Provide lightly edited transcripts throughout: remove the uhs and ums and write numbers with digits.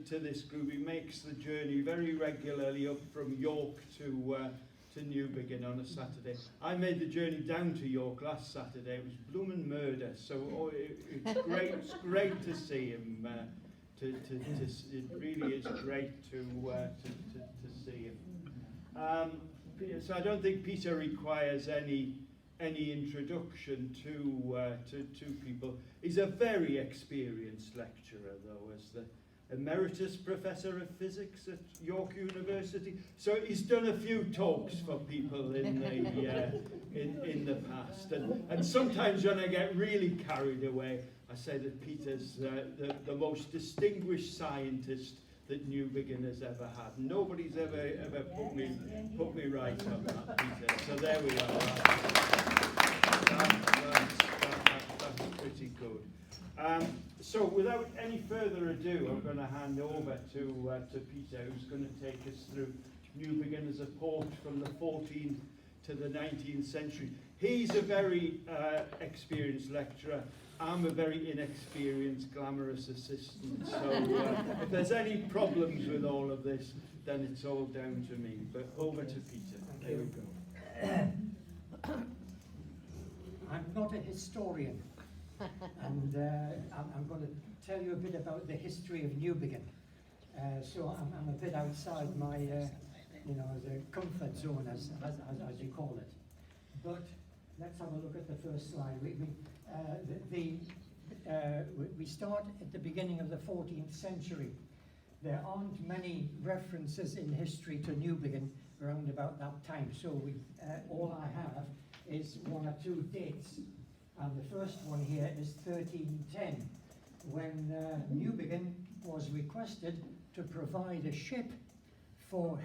to this group. He makes the journey very regularly up from York to Newbiggin on a Saturday. I made the journey down to York last Saturday. It was bloomin' murder. So it's great. It's great to see him. It really is great to see him. So I don't think Peter requires any introduction to people. He's a very experienced lecturer, though, as the Emeritus Professor of Physics at York University. So he's done a few talks for people in the past. And sometimes when I get really carried away, I say that Peter's the most distinguished scientist that Newbiggin has ever had. Nobody's ever put me right on that, Peter. So there we are. That's pretty good. So without any further ado, I'm going to hand over to Peter, who's going to take us through Newbiggin as a port from the 14th to the 19th century. He's a very experienced lecturer. I'm a very inexperienced, glamorous assistant. So if there's any problems with all of this, then it's all down to me. But over to Peter. There we go. I'm not a historian. And I'm going to tell you a bit about the history of Newbiggin. So I'm a bit outside my, the comfort zone, as you call it. But let's have a look at the first slide. We start at the beginning of the 14th century. There aren't many references in history to Newbiggin around about that time. So all I have is one or two dates. And the first one here is 1310, when Newbiggin was requested to provide a ship for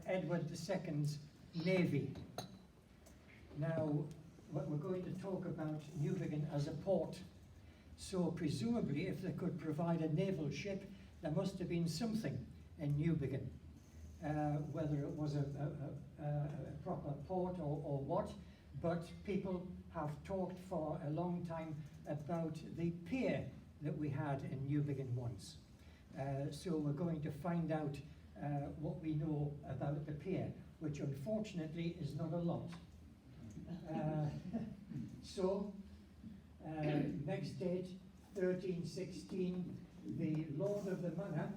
Edward II's navy. Now, we're going to talk about Newbiggin as a port. So presumably, if they could provide a naval ship, there must have been something in Newbiggin, whether it was a proper port or what. But people have talked for a long time about the pier that we had in Newbiggin once. So we're going to find out what we know about the pier, which unfortunately is not a lot. Next date, 1316, the Lord of the Manor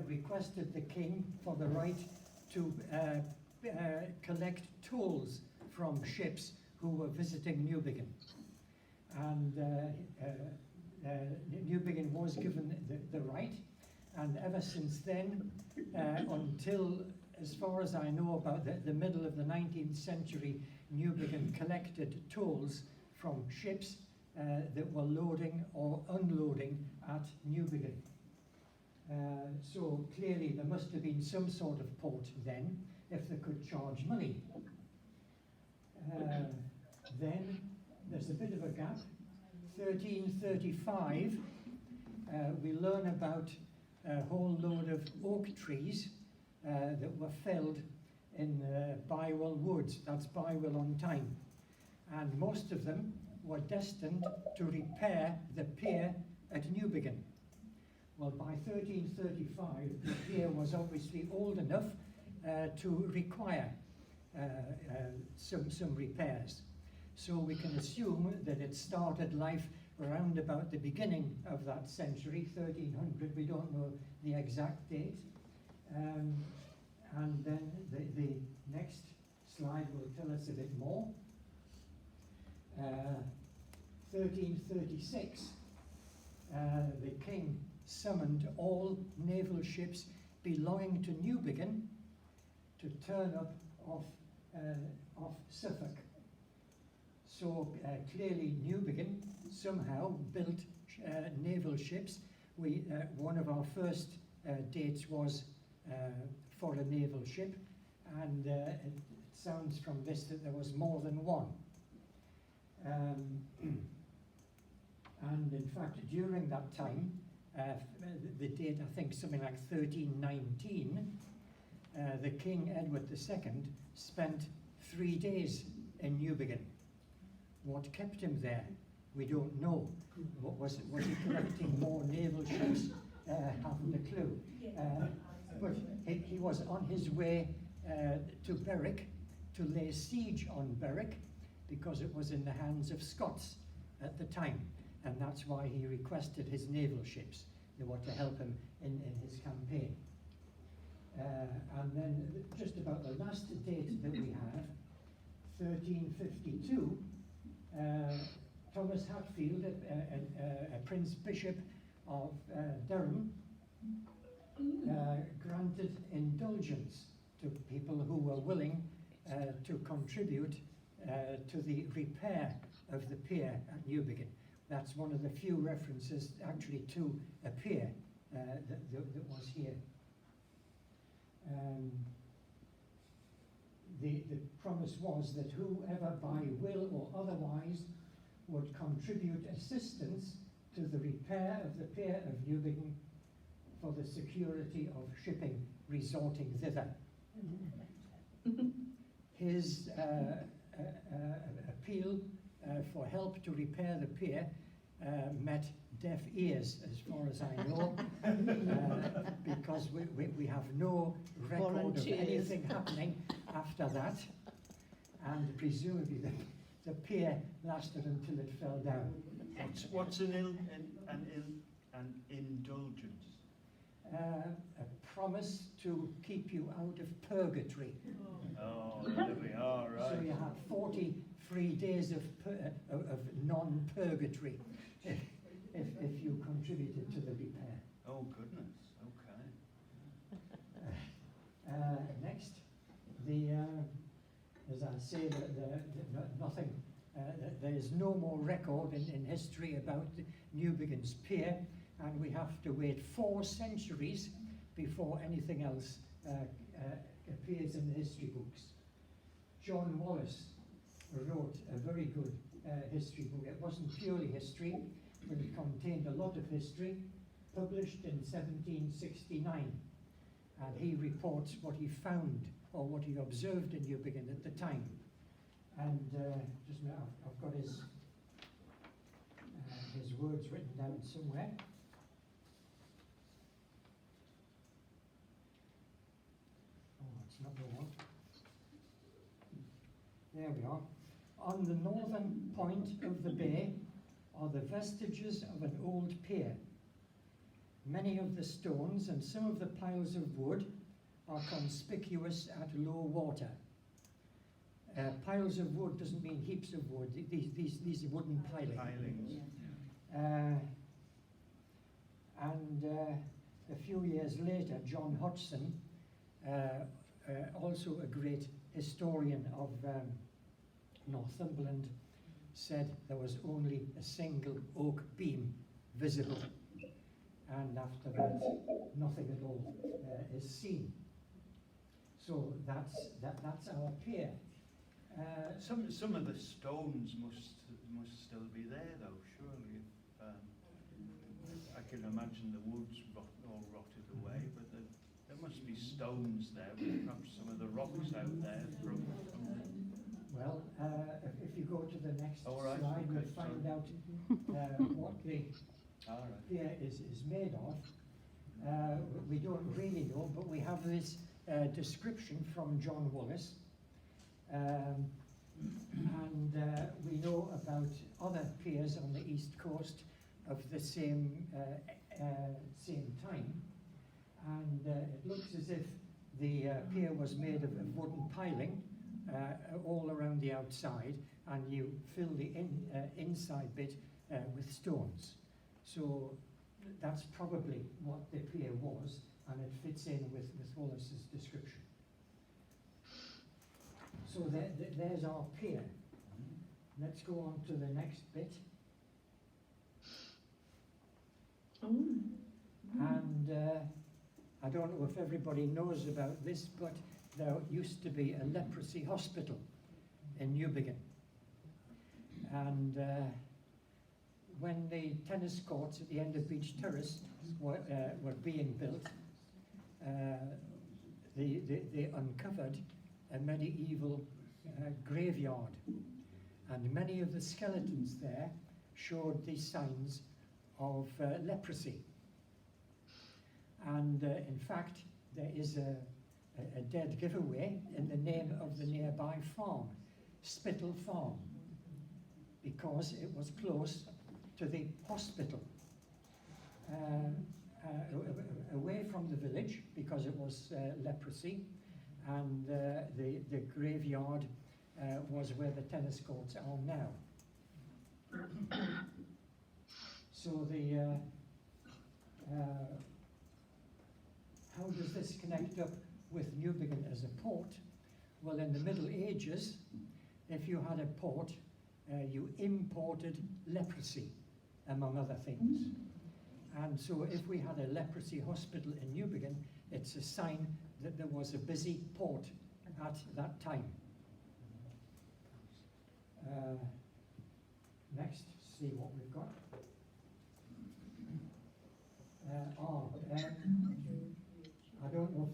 requested the king for the right to collect tolls from ships who were visiting Newbiggin. And Newbiggin was given the right, and ever since then, until, as far as I know, about the middle of the 19th century, Newbiggin collected tolls from ships that were loading or unloading at Newbiggin. So clearly there must have been some sort of port then, if they could charge money. Then there's a bit of a gap. 1335, we learn about a whole load of oak trees that were felled in Bywell Woods. That's Bywell on Tyne. And most of them were destined to repair the pier at Newbiggin. Well, by 1335, the pier was obviously old enough to require some repairs. So we can assume that it started life around about the beginning of that century, 1300. We don't know the exact date. And then the next slide will tell us a bit more. 1336, the king summoned all naval ships belonging to Newbiggin to turn up off Suffolk. So clearly Newbiggin somehow built naval ships. One of our first dates was for a naval ship, and it sounds from this that there was more than one. And in fact, during that time, the date, I think something like 1319, the King Edward II spent 3 days in Newbiggin. What kept him there, we don't know. Was he collecting more naval ships haven't a clue. But he was on his way to Berwick to lay siege on Berwick because it was in the hands of Scots at the time, and that's why he requested his naval ships. They were to help him in his campaign. And then just about the last date that we have, 1352, Thomas Hatfield, a Prince Bishop of Durham, granted indulgence to people who were willing to contribute to the repair of the pier at Newbiggin. That's one of the few references actually to a pier that was here. The promise was that whoever by will or otherwise would contribute assistance to the repair of the pier of Newbiggin for the security of shipping resorting thither. His appeal for help to repair the pier met deaf ears, as far as I know, because we have no record of anything happening after that, and presumably the pier lasted until it fell down. What's an indulgence? A promise to keep you out of purgatory. Oh, there we are, right. So you have 43 days of non-purgatory if you contributed to the repair. Oh, goodness, okay. Next, as I say, nothing. There is no more record in history about Newbiggin's pier, and we have to wait 4 centuries before anything else appears in the history books. John Wallace wrote a very good history book. It wasn't purely history, but it contained a lot of history, published in 1769. And he reports what he found or what he observed in Newbiggin at the time. And just now, I've got his words written down somewhere. Oh, it's not the one. There we are. On the northern point of the bay are the vestiges of an old pier. Many of the stones and some of the piles of wood are conspicuous at low water. Piles of wood doesn't mean heaps of wood. These are wooden pilings. And a few years later, John Hodgson, also a great historian of Northumberland, said there was only a single oak beam visible, and after that nothing at all is seen. So that's our pier. Some of the stones must still be there, though. Surely, I can imagine the wood's all rotted away, but there must be stones there. With perhaps some of the rocks out there from Well, if you go to the next right, slide, okay, we'll find out what the pier is made of. We don't really know, but we have this description from John Wallace. And we know about other piers on the east coast of the same time. And it looks as if the pier was made of wooden piling all around the outside, and you fill the inside bit with stones. So that's probably what the pier was, and it fits in with Wallace's description. So there's our pier. Let's go on to the next bit. And I don't know if everybody knows about this, but there used to be a leprosy hospital in Newbiggin. And when the tennis courts at the end of Beach Terrace were being built, they uncovered a medieval graveyard, and many of the skeletons there showed the signs of leprosy. And in fact, there is a dead giveaway in the name of the nearby farm, Spittal Farm, because it was close to the hospital. Away from the village, because it was leprosy, and the graveyard was where the tennis courts are now. So how does this connect up with Newbiggin as a port? Well, in the Middle Ages, if you had a port, you imported leprosy, among other things. And so if we had a leprosy hospital in Newbiggin, it's a sign that there was a busy port at that time. Next, see what we've got. I don't know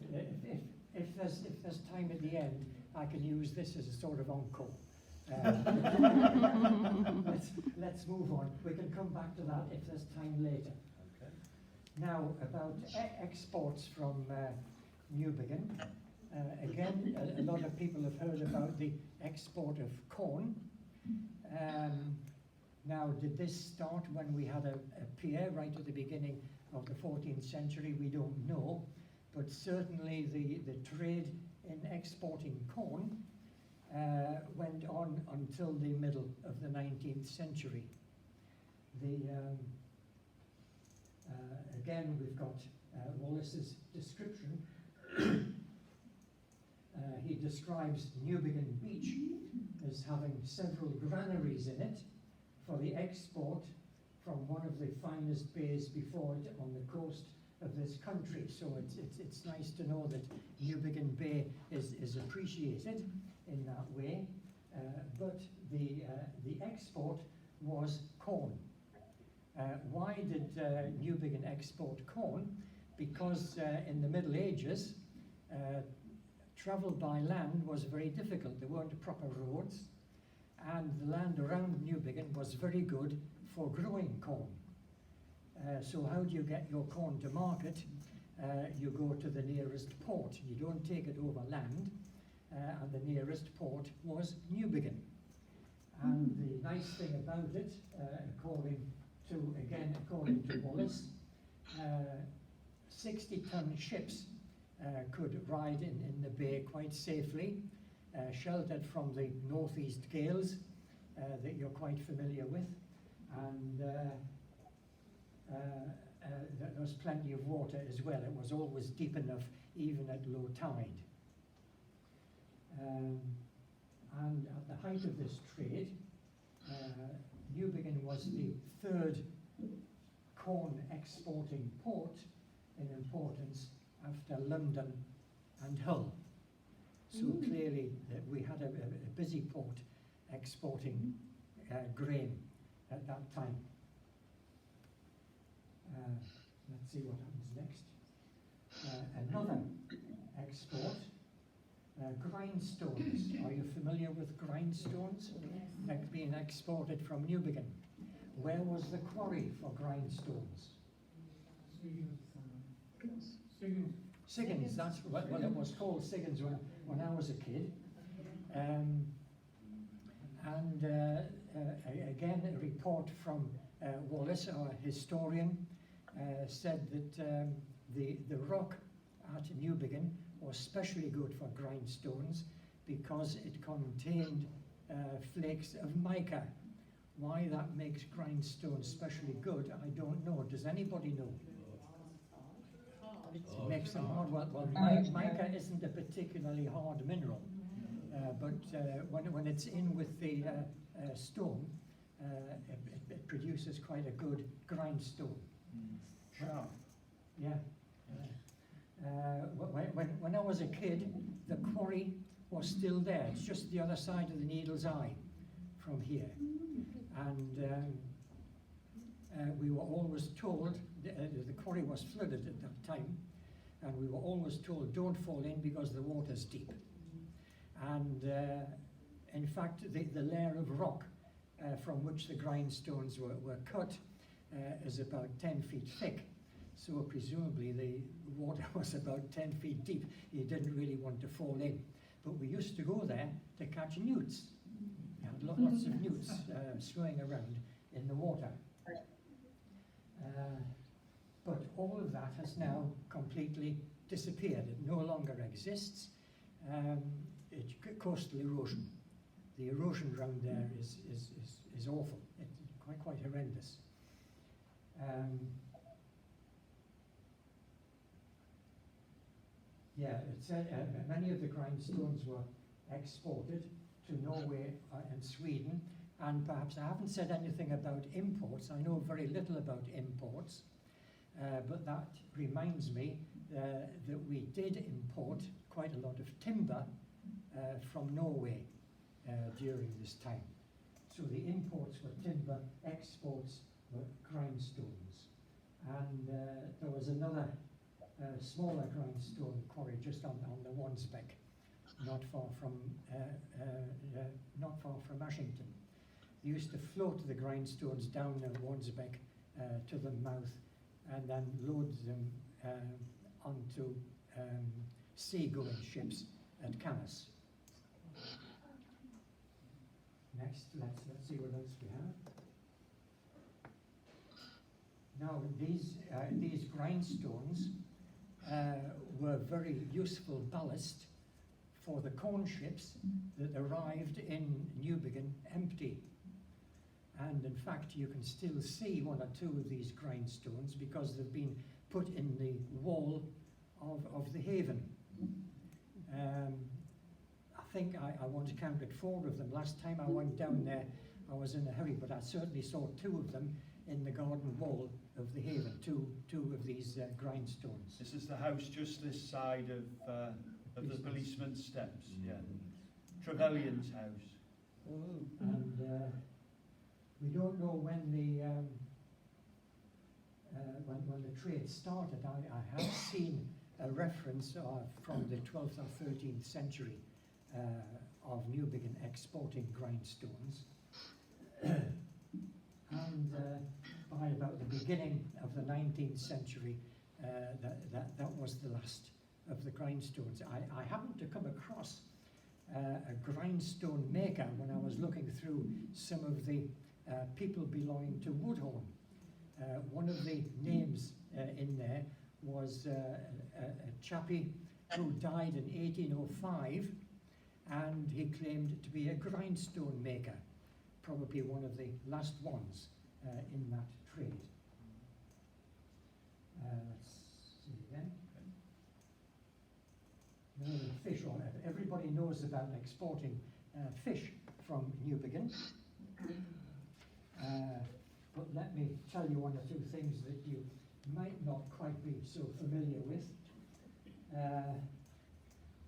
if there's time at the end, I can use this as a sort of encore. Let's move on. We can come back to that if there's time later. Okay. Now, about exports from Newbiggin. Again, a lot of people have heard about the export of corn. Now, did this start when we had a pier right at the beginning of the 14th century? We don't know, but certainly the trade in exporting corn went on until the middle of the 19th century. Again, we've got Wallace's description. He describes Newbiggin Beach as having several granaries in it for the export from one of the finest bays before it on the coast of this country. So it's nice to know that Newbiggin Bay is appreciated in that way. But the export was corn. Why did Newbiggin export corn? Because in the Middle Ages, travel by land was very difficult. There weren't proper roads, and the land around Newbiggin was very good for growing corn. So how do you get your corn to market? You go to the nearest port. You don't take it over land, and the nearest port was Newbiggin. And the nice thing about it, according to Wallace, 60-ton ships could ride in the bay quite safely, sheltered from the northeast gales that you're quite familiar with, and there was plenty of water as well. It was always deep enough, even at low tide. And at the height of this trade, Newbiggin was the third corn exporting port in importance after London and Hull. So clearly we had a busy port exporting grain at that time. Let's see what happens next. Another export, grindstones. Are you familiar with grindstones? Being exported from Newbiggin. Where was the quarry for grindstones? Siggins, that's well, it was called Siggins when I was a kid. Again, a report from Wallace, our historian, said that the rock at Newbiggin was especially good for grindstones because it contained flakes of mica. Why that makes grindstone especially good, I don't know. Does anybody know? It makes them hard. Well, mica isn't a particularly hard mineral, but when it's in with the stone, it produces quite a good grindstone. Sharp. Yeah. When I was a kid, the quarry was still there. It's just the other side of the needle's eye from here. And we were always told, the quarry was flooded at that time, and we were always told, don't fall in because the water's deep. And in fact, the layer of rock from which the grindstones were cut is about 10 feet thick. so presumably the water was about 10 feet deep. You didn't really want to fall in. But we used to go there to catch newts. We had lots of newts swimming around in the water. But all of that has now completely disappeared. It no longer exists. It's coastal erosion. The erosion around there is awful. It's quite horrendous. Yeah, many of the grindstones were exported to Norway and Sweden, and perhaps I haven't said anything about imports. I know very little about imports, but that reminds me that we did import quite a lot of timber from Norway during this time. So the imports were timber, exports were grindstones. And there was another smaller grindstone quarry just on the Wansbeck, not far from Ashington. They used to float the grindstones down the Wansbeck to the mouth and then load them onto seagoing ships at Camas. Next, let's see what else we have. Now, these grindstones were very useful ballast for the corn ships that arrived in Newbiggin empty. And in fact, you can still see one or two of these grindstones because they've been put in the wall of the haven. I think I once counted 4 of them. Last time I went down there, I was in a hurry, but I certainly saw 2 of them in the garden wall of the haven, two of these grindstones. This is the house just this side of the policeman's steps, yeah. Trevelyan's house. And we don't know when the trade started. I have seen a reference from the 12th or 13th century of Newbiggin exporting grindstones. And by about the beginning of the 19th century, that was the last of the grindstones. I happened to come across a grindstone maker when I was looking through some of the people belonging to Woodhorn. One of the names in there was a chappie who died in 1805, and he claimed to be a grindstone maker, probably one of the last ones in that trade. Let's see again. Fish, everybody knows about exporting fish from Newbiggin. But let me tell you 1 or 2 things that you might not quite be so familiar with.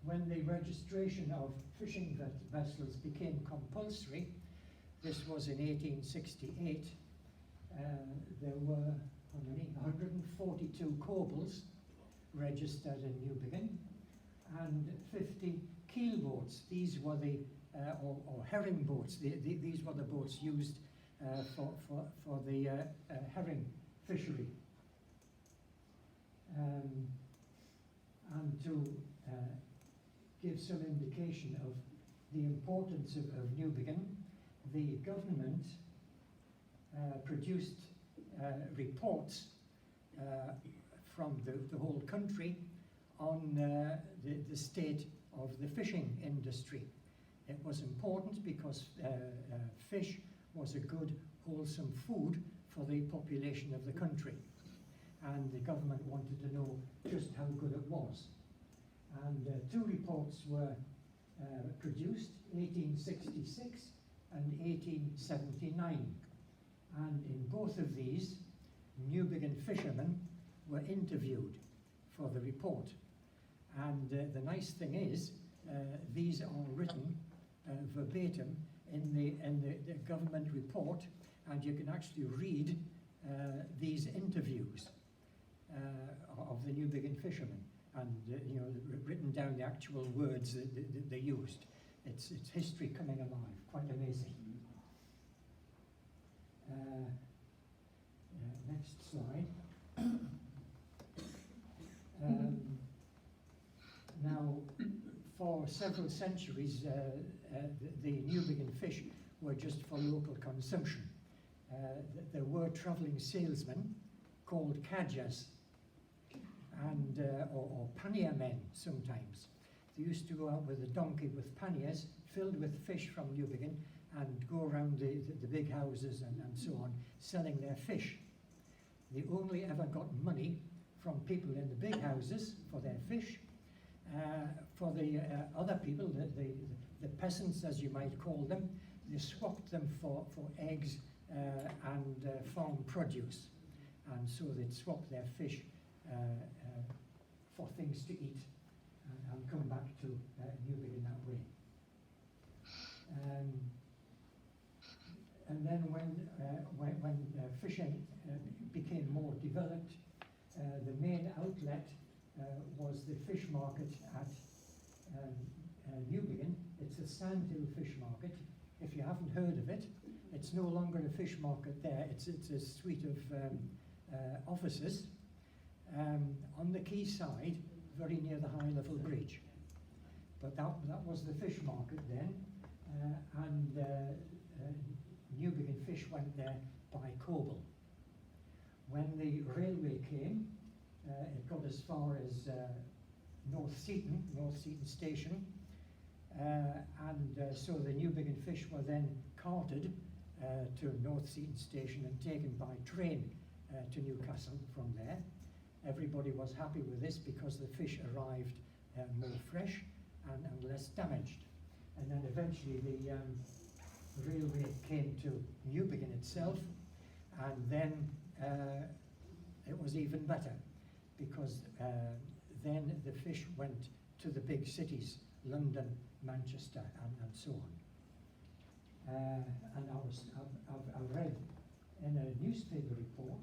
When the registration of fishing vessels became compulsory, this was in 1868, there were, how many? 142 cobles registered in Newbiggin, and 50 keelboats. These were the, or herring boats. These were the boats used for the herring fishery. And to give some indication of the importance of Newbiggin, the government produced reports from the whole country on the state of the fishing industry. It was important because fish was a good, wholesome food for the population of the country. And the government wanted to know just how good it was. And 2 reports were produced, 1866 and 1879. And in both of these, Newbiggin fishermen were interviewed for the report. And the nice thing is, these are written verbatim in the government report, and you can actually read these interviews of the Newbiggin fishermen, and written down the actual words that they used. It's history coming alive, quite amazing. Next slide. for several centuries, the Newbiggin fish were just for local consumption. There were travelling salesmen called cadgers, and or pannier men sometimes. They used to go out with a donkey with panniers filled with fish from Newbiggin and go around the big houses and so on, selling their fish. They only ever got money from people in the big houses for their fish. For the other people, the peasants, as you might call them, they swapped them for eggs and farm produce. And so they'd swap their fish for things to eat and come back to Newbiggin that way. And then when fishing became more developed, the main outlet was the fish market at Newbiggin. It's a sandhill fish market. If you haven't heard of it, it's no longer a fish market there. It's a suite of offices on the quayside, very near the high level bridge. But that was the fish market then, and Newbiggin fish went there by coble. When the railway came, it got as far as North Seaton Station, and so the Newbiggin fish were then carted to North Seaton Station and taken by train to Newcastle from there. Everybody was happy with this because the fish arrived more fresh and less damaged. And then eventually the railway came to Newbiggin itself, and then it was even better because then the fish went to the big cities, London, Manchester, and so on. And I've read in a newspaper report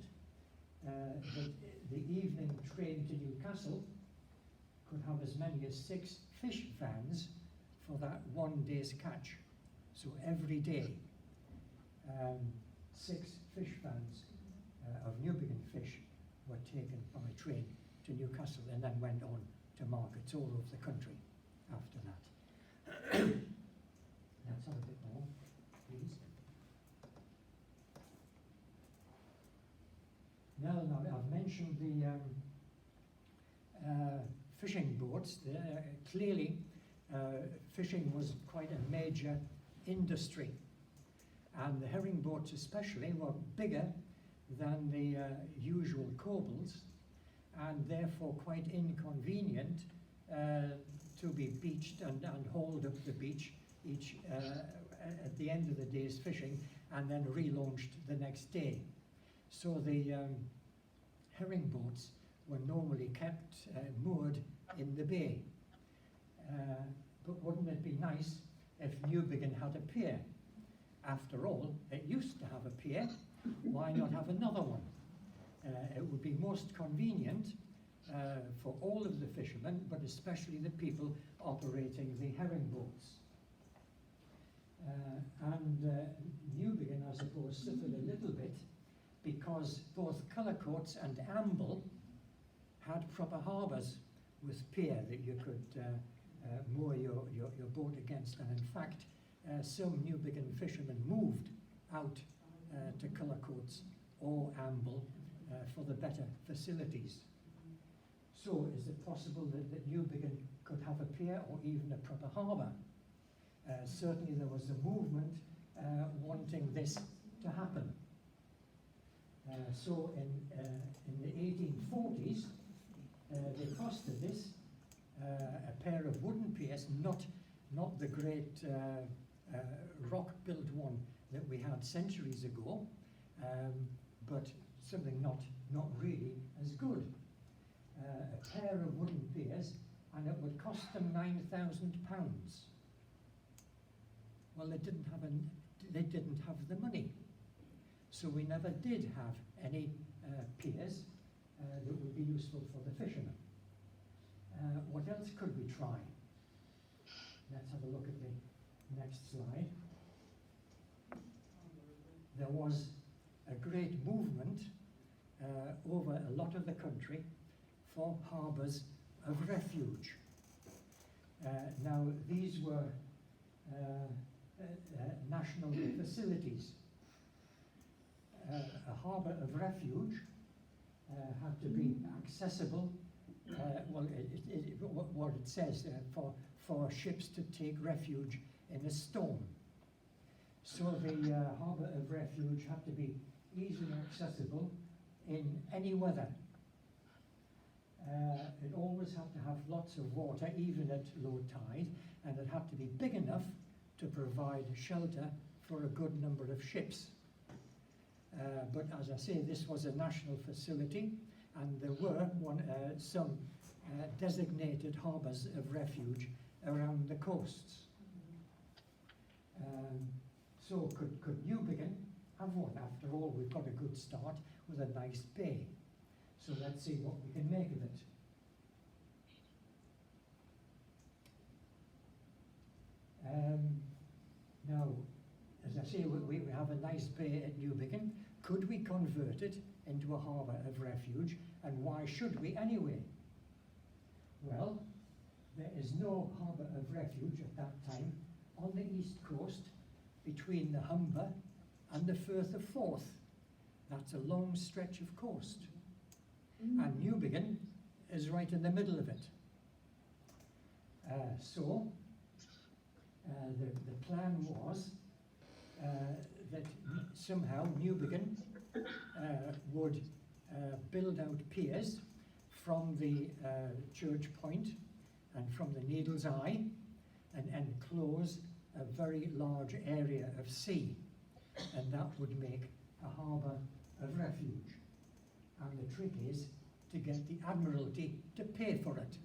that the evening train to Newcastle could have as many as 6 fish vans for that one day's catch. So every day, 6 fish vans of Newbiggin fish were taken by train to Newcastle and then went on to markets all over the country after that. Let's have a bit more, please. Now I've mentioned the fishing boats. Clearly, fishing was quite a major industry, and the herring boats especially were bigger than the usual cobles, and therefore quite inconvenient to be beached and hauled up the beach each at the end of the day's fishing and then relaunched the next day. So the herring boats were normally kept moored in the bay. But wouldn't it be nice if Newbiggin had a pier? After all, it used to have a pier. Why not have another one? It would be most convenient for all of the fishermen, but especially the people operating the herring boats. Newbiggin, I suppose, suffered a little bit because both Cullercoats and Amble had proper harbours with pier that you could moor your boat against. And in fact, some Newbiggin fishermen moved out to Cullercoats or Amble for the better facilities. So is it possible that Newbiggin could have a pier or even a proper harbour? Certainly there was a movement wanting this to happen. So in the 1840s, they costed this a pair of wooden piers, not the great rock-built one that we had centuries ago, but something not really as good. A pair of wooden piers, and it would cost them £9,000. Well, they didn't have the money, so we never did have any piers that would be useful for the fishermen. What else could we try? Let's have a look at the next slide. There was a great movement over a lot of the country for harbours of refuge. Now, these were national facilities. A harbour of refuge had to be accessible, what it says, for ships to take refuge in a storm. So the harbour of refuge had to be easily accessible in any weather. It always had to have lots of water, even at low tide, and it had to be big enough to provide shelter for a good number of ships. But as I say, this was a national facility, and there were some designated harbours of refuge around the coasts. So could Newbiggin have one? After all, we've got a good start with a nice bay. So let's see what we can make of it. Now, as I say, we have a nice bay at Newbiggin. Could we convert it into a harbour of refuge, and why should we anyway? Well, there is no harbour of refuge at that time on the east coast between the Humber and the Firth of Forth. That's a long stretch of coast. And Newbiggin is right in the middle of it. So the plan was that somehow Newbiggin would build out piers from the Church Point and from the Needle's Eye and enclose a very large area of sea, and that would make a harbour of refuge. And the trick is to get the Admiralty to pay for it,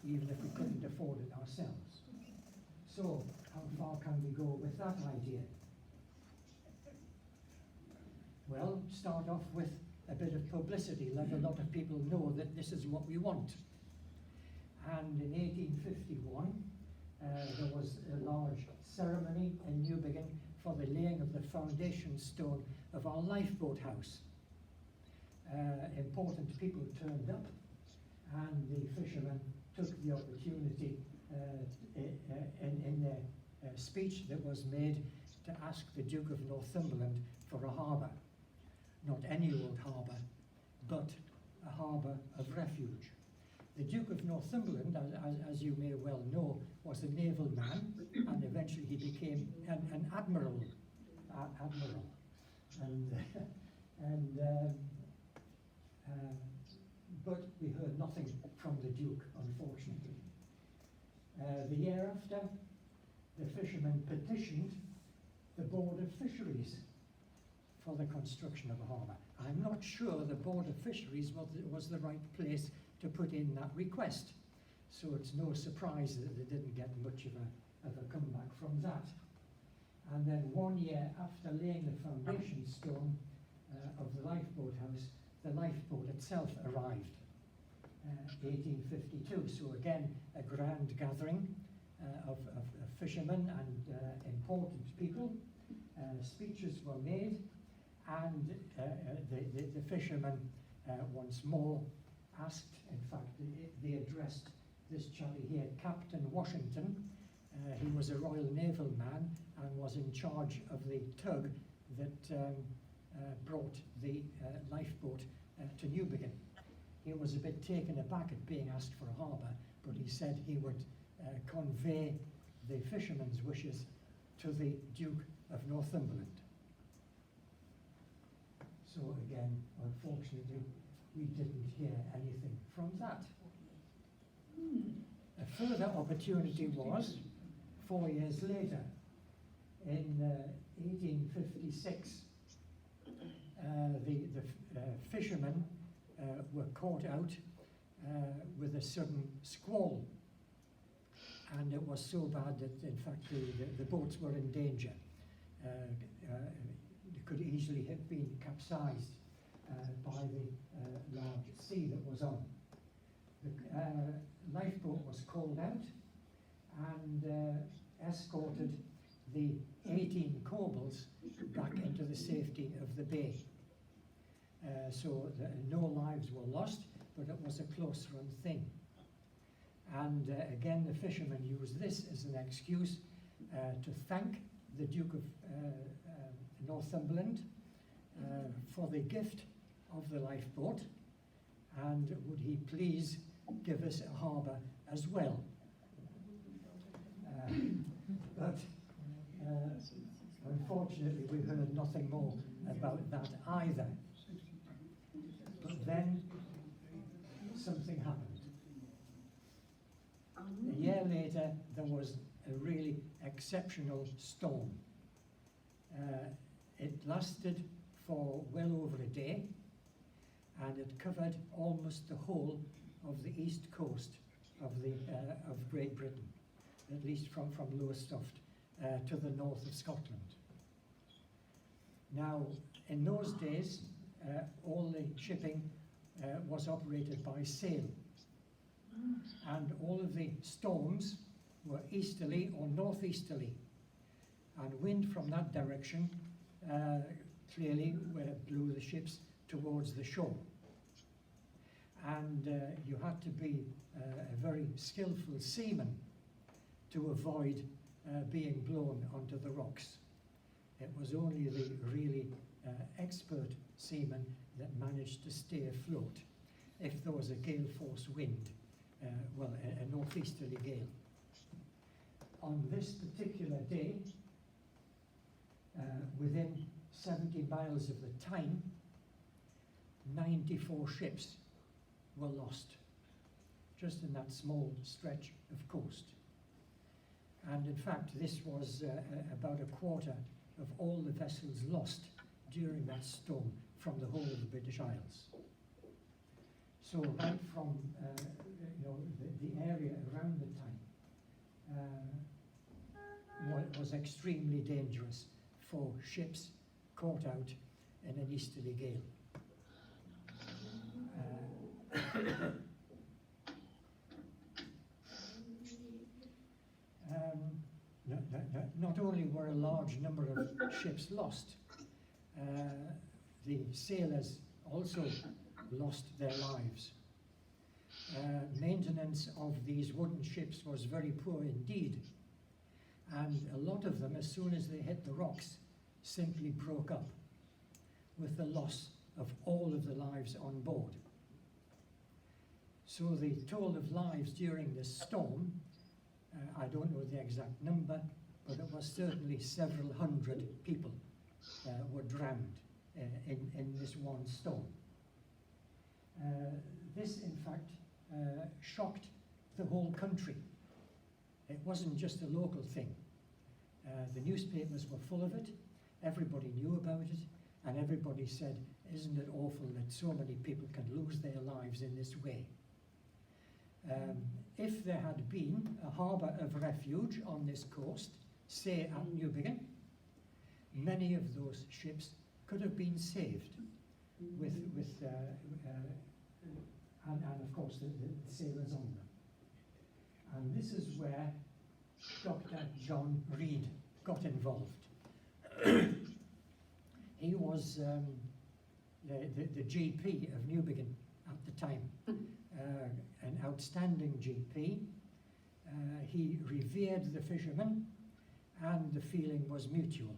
even if we couldn't afford it ourselves. So, how far can we go with that idea? Well, start off with a bit of publicity, let a lot of people know that this is what we want. And in 1851, there was a large ceremony in Newbiggin for the laying of the foundation stone of our lifeboat house. Important people turned up, and the fishermen took the opportunity in their speech that was made to ask the Duke of Northumberland for a harbour. Not any old harbour, but a harbour of refuge. The Duke of Northumberland, as you may well know, was a naval man, and eventually he became an admiral. But we heard nothing from the Duke, unfortunately. The year after, the fishermen petitioned the Board of Fisheries for the construction of a harbour. I'm not sure the Board of Fisheries was the right place to put in that request, so it's no surprise that they didn't get much of a comeback from that. And then 1 year after laying the foundation stone of the lifeboat house, the lifeboat itself arrived, 1852. So again, a grand gathering of fishermen and important people. Speeches were made, and the fishermen once more asked, in fact, they addressed this chappie here, Captain Washington. He was a Royal Naval man and was in charge of the tug that brought the lifeboat to Newbiggin. He was a bit taken aback at being asked for a harbour, but he said he would convey the fishermen's wishes to the Duke of Northumberland. So again, unfortunately, we didn't hear anything from that. A further opportunity was 4 years later, in 1856. The fishermen were caught out with a sudden squall, and it was so bad that, in fact, the boats were in danger. They could easily have been capsized by the large sea that was on. The lifeboat was called out and escorted the 18 cobles back into the safety of the bay. So no lives were lost, but it was a close-run thing. And again, the fishermen used this as an excuse to thank the Duke of Northumberland for the gift of the lifeboat, and would he please give us a harbour as well. But unfortunately we heard nothing more about that either. But then something happened. A year later there was a really exceptional storm. It lasted for well over a day, and it covered almost the whole of the east coast of Great Britain, at least from Lowestoft to the north of Scotland. Now, in those days, all the shipping was operated by sail, and all of the storms were easterly or northeasterly, and wind from that direction clearly blew the ships towards the shore. And you had to be a very skillful seaman to avoid being blown onto the rocks. It was only the really expert seamen that managed to stay afloat if there was a gale force wind, a northeasterly gale. On this particular day, within 70 miles of the Tyne, 94 ships were lost, just in that small stretch of coast. And in fact, this was about a quarter of all the vessels lost during that storm from the whole of the British Isles. So right from the area around the Tyne was extremely dangerous for ships caught out in an easterly gale. Not only were a large number of ships lost, the sailors also lost their lives. Maintenance of these wooden ships was very poor indeed, and a lot of them, as soon as they hit the rocks, simply broke up, with the loss of all of the lives on board. So the toll of lives during this storm, I don't know the exact number, but it was certainly several hundred people were drowned in this one storm. This, in fact, shocked the whole country. It wasn't just a local thing. The newspapers were full of it, everybody knew about it, and everybody said, isn't it awful that so many people can lose their lives in this way? If there had been a harbour of refuge on this coast, say at Newbiggin, many of those ships could have been saved and of course the sailors on them. And this is where Dr. John Reed got involved. He was the GP of Newbiggin at the time, an outstanding GP. He revered the fishermen, and the feeling was mutual.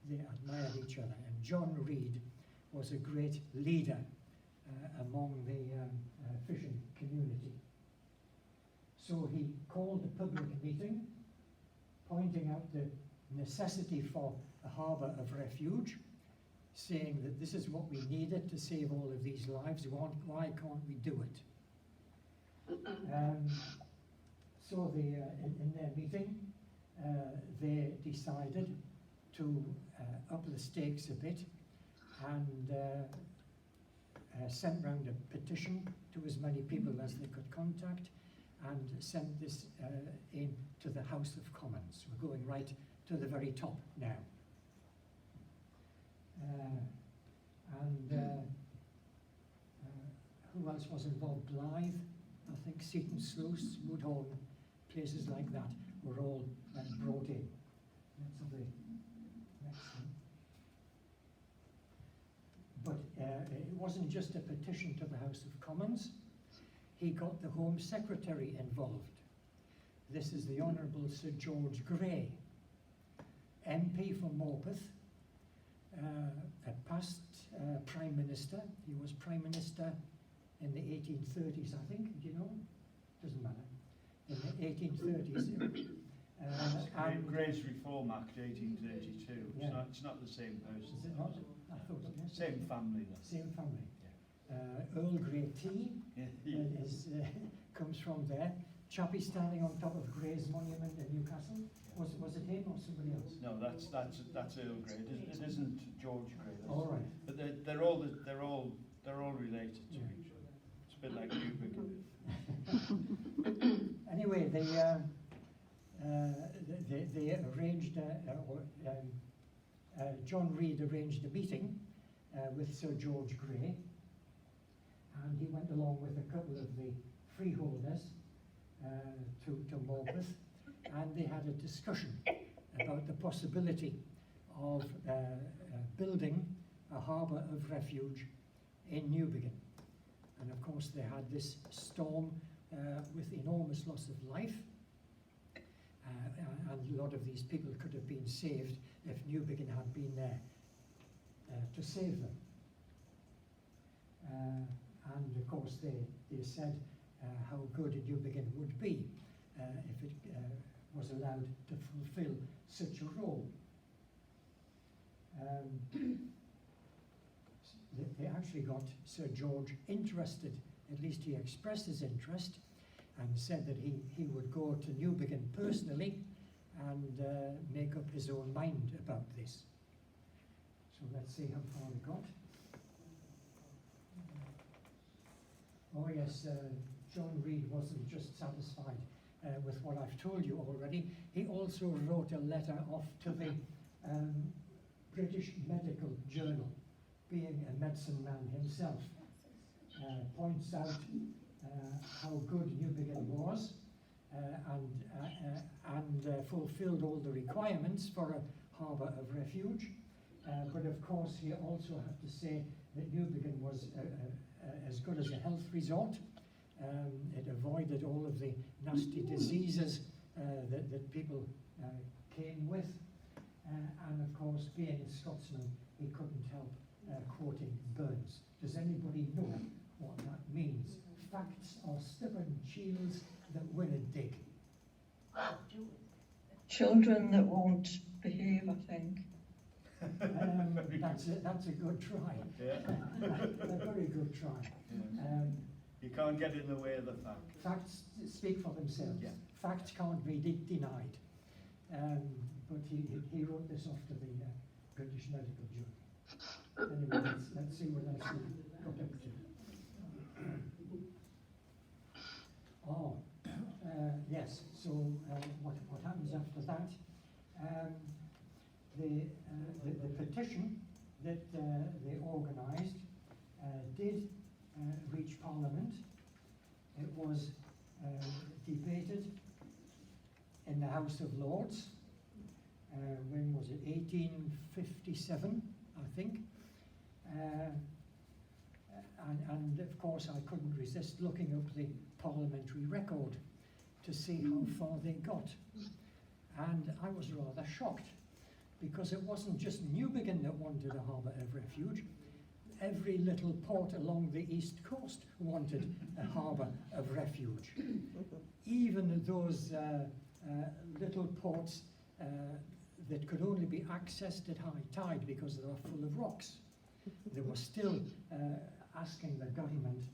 They admired each other, and John Reed was a great leader among the fishing community. So he called a public meeting, pointing out the necessity for a harbour of refuge, saying that this is what we needed to save all of these lives. Why can't we do it? So in their meeting, they decided to up the stakes a bit and sent round a petition to as many people as they could contact, and sent this in to the House of Commons. We're going right to the very top now. Who else was involved? Blythe, I think Seaton Sluice, Woodhorn, places like that were all brought in. Let's have the next one. But it wasn't just a petition to the House of Commons. he got the Home Secretary involved. This is the Honourable Sir George Grey, MP for Morpeth, a past Prime Minister. He was Prime Minister in the 1830s, I think. Do you know? Doesn't matter. In the 1830s. Grey's Reform Act 1832. Yeah. It's not the same person. Is it not? I thought it was. Same family though. Same family. Yeah. Earl Grey tea comes from there. Chappie standing on top of Grey's monument in Newcastle. Was it him or somebody else? No, that's Earl Grey. It isn't George Grey. All right. But they're all related to each other. It's a bit like Newbiggin. Anyway, they arranged, John Reid arranged a meeting with Sir George Grey, and he went along with a couple of the freeholders to Morpeth, and they had a discussion about the possibility of building a harbour of refuge in Newbiggin. And of course they had this storm with enormous loss of life, and a lot of these people could have been saved if Newbiggin had been there to save them. And of course they said how good Newbiggin would be if it was allowed to fulfill such a role. They actually got Sir George interested, at least he expressed his interest, and said that he would go to Newbiggin personally and make up his own mind about this. So let's see how far we got. Oh yes, John Reid wasn't just satisfied with what I've told you already. He also wrote a letter off to the British Medical Journal, being a medicine man himself, points out how good Newbiggin was and fulfilled all the requirements for a harbour of refuge. But of course he also had to say that Newbiggin was as good as a health resort. It avoided all of the nasty diseases that people came with. And of course, being a Scotsman, he couldn't help quoting Burns. Does anybody know what that means? Facts are stubborn shields that win a dig. Children that won't behave, I think. That's a good try. Yeah. A very good try. Yeah. You can't get in the way of the fact. Facts speak for themselves. Yeah. Facts can't be denied. But he wrote this off to the British Medical Journal. Anyway, let's see what else he got up to. Oh, yes. So what happens after that? The petition that they organised did reach Parliament. It was debated in the House of Lords. When was it? 1857, I think. And of course I couldn't resist looking up the parliamentary record to see how far they got. And I was rather shocked, because it wasn't just Newbiggin that wanted a harbour of refuge. Every little port along the east coast wanted a harbour of refuge. Even those little ports that could only be accessed at high tide because they were full of rocks. They were still asking the government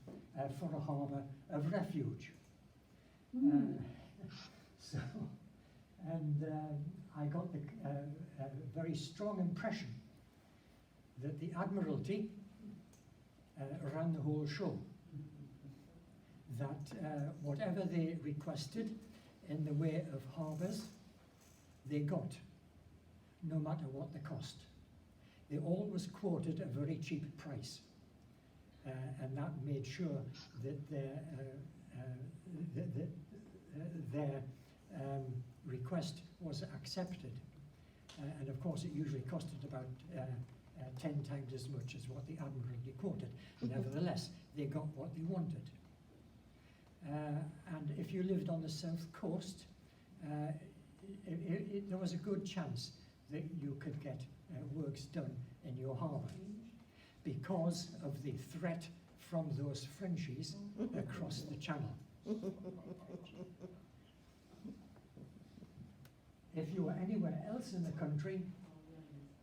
for a harbour of refuge. I got the very strong impression that the Admiralty ran the whole show. That whatever they requested in the way of harbours, they got, no matter what the cost. They always quoted a very cheap price, and that made sure that their request was accepted. And of course it usually costed about 10 times as much as what the Admiralty quoted. Nevertheless, they got what they wanted. And if you lived on the south coast, there was a good chance that you could get works done in your harbour because of the threat from those Frenchies across the channel. If you were anywhere else in the country,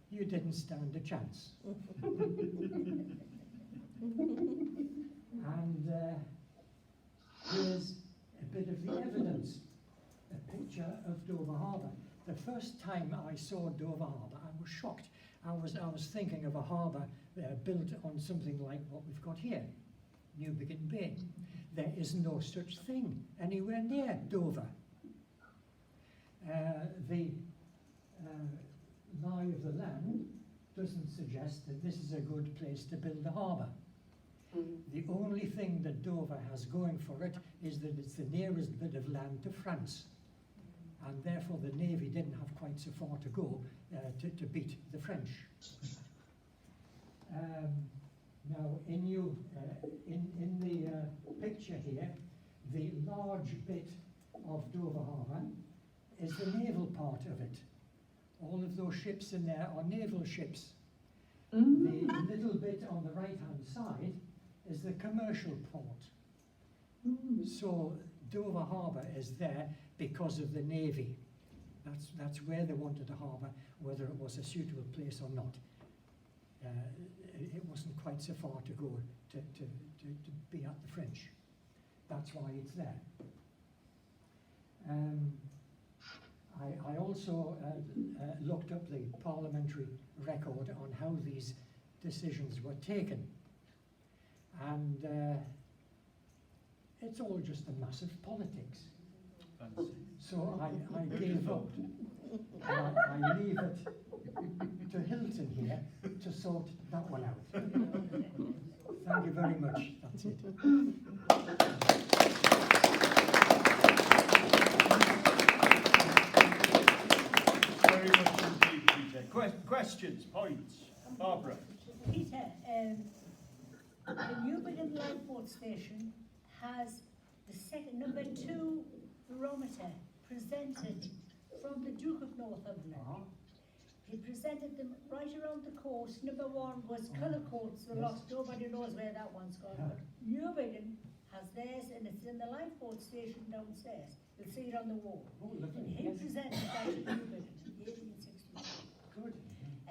you didn't stand a chance. And here's a bit of the evidence, a picture of Dover Harbour. The first time I saw Dover Harbour, I was shocked. I was thinking of a harbour built on something like what we've got here, Newbiggin Bay. There is no such thing anywhere near Dover. The lie of the land doesn't suggest that this is a good place to build a harbour. The only thing that Dover has going for it is that it's the nearest bit of land to France, and therefore the Navy didn't have quite so far to go to beat the French. Now, in the picture here, the large bit of Dover Harbour is the naval part of it. All of those ships in there are naval ships. The little bit on the right-hand side is the commercial port. So Dover Harbour is there because of the Navy. That's where they wanted a harbour, whether it was a suitable place or not. It wasn't quite so far to go to be at the French. That's why it's there. I also looked up the parliamentary record on how these decisions were taken. And it's all just a massive politics. Fancy. So I gave up. And I leave it to Hilton here to sort that one out. Thank you very much. That's it. Very much indeed, Peter. Questions, points? Barbara? Peter, the Newbiggin Lifeboat Station has the second, number 2 barometer presented from the Duke of Northumberland. He presented them right around the coast. Number 1 was colour coats, the lost. Nobody knows where that one's gone. But Newbiggin has theirs, and it's in the lifeboat station downstairs. You'll see it on the wall. And he presented that to Newbiggin in 1862. Good.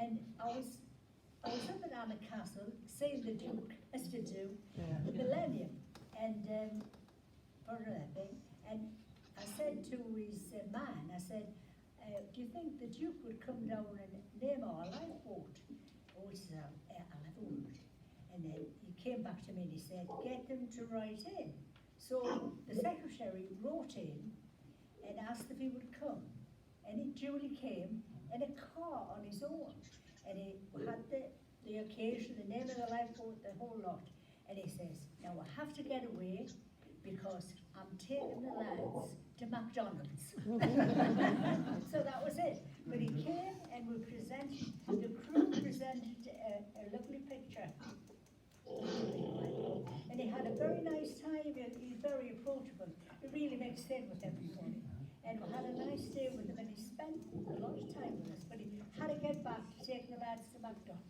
And I was up at Alnwick Castle, seeing the Duke, as to do, the millennium, and for that thing. And I said to his man, I said, do you think the Duke would come down and name our lifeboat? Oh, he said, I'll have a word. And then he came back to me and he said, get them to write in. So the secretary wrote in and asked if he would come. And he duly came in a car on his own. And he had the occasion, the name of the lifeboat, the whole lot. And he says, now I have to get away because I'm taking the lads to McDonald's. So that was it. But he came and we presented, the crew presented a lovely picture. And he had a very nice time, he's very approachable. He really makes in with everybody. And we had a nice day with him, and he spent a lot of time with us, but he had to get back to take the lads to McDonald's.